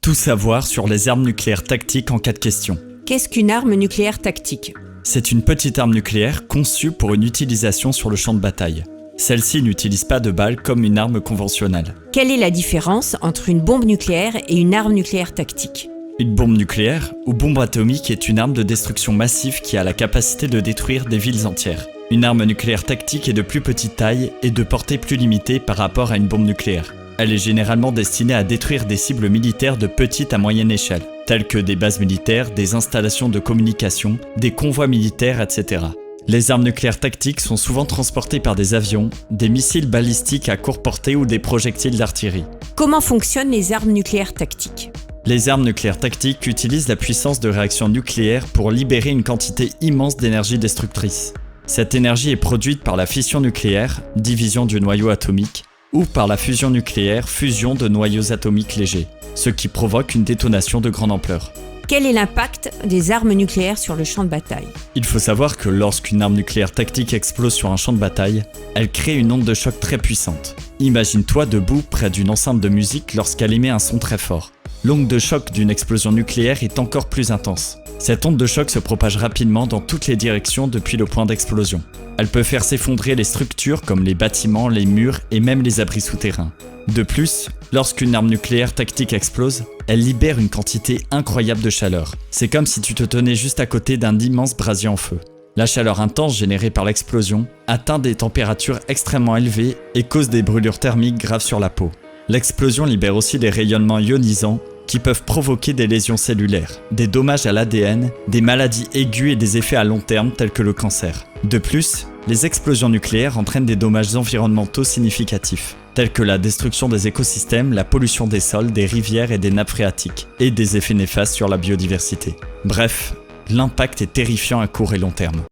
Tout savoir sur les armes nucléaires tactiques en cas de question. Qu'est-ce qu'une arme nucléaire tactique? C'est une petite arme nucléaire conçue pour une utilisation sur le champ de bataille. Celle-ci n'utilise pas de balles comme une arme conventionnelle. Quelle est la différence entre une bombe nucléaire et une arme nucléaire tactique? Une bombe nucléaire ou bombe atomique est une arme de destruction massive qui a la capacité de détruire des villes entières. Une arme nucléaire tactique est de plus petite taille et de portée plus limitée par rapport à une bombe nucléaire. Elle est généralement destinée à détruire des cibles militaires de petite à moyenne échelle, telles que des bases militaires, des installations de communication, des convois militaires, etc. Les armes nucléaires tactiques sont souvent transportées par des avions, des missiles balistiques à courte portée ou des projectiles d'artillerie. Comment fonctionnent les armes nucléaires tactiques? Les armes nucléaires tactiques utilisent la puissance de réaction nucléaire pour libérer une quantité immense d'énergie destructrice. Cette énergie est produite par la fission nucléaire, division du noyau atomique, ou par la fusion nucléaire, fusion de noyaux atomiques légers, ce qui provoque une détonation de grande ampleur. Quel est l'impact des armes nucléaires sur le champ de bataille? Il faut savoir que lorsqu'une arme nucléaire tactique explose sur un champ de bataille, elle crée une onde de choc très puissante. Imagine-toi debout près d'une enceinte de musique lorsqu'elle émet un son très fort. L'onde de choc d'une explosion nucléaire est encore plus intense. Cette onde de choc se propage rapidement dans toutes les directions depuis le point d'explosion. Elle peut faire s'effondrer les structures comme les bâtiments, les murs et même les abris souterrains. De plus, lorsqu'une arme nucléaire tactique explose, elle libère une quantité incroyable de chaleur. C'est comme si tu te tenais juste à côté d'un immense brasier en feu. La chaleur intense générée par l'explosion atteint des températures extrêmement élevées et cause des brûlures thermiques graves sur la peau. L'explosion libère aussi des rayonnements ionisants qui peuvent provoquer des lésions cellulaires, des dommages à l'ADN, des maladies aiguës et des effets à long terme tels que le cancer. De plus, les explosions nucléaires entraînent des dommages environnementaux significatifs, tels que la destruction des écosystèmes, la pollution des sols, des rivières et des nappes phréatiques, et des effets néfastes sur la biodiversité. Bref, l'impact est terrifiant à court et long terme.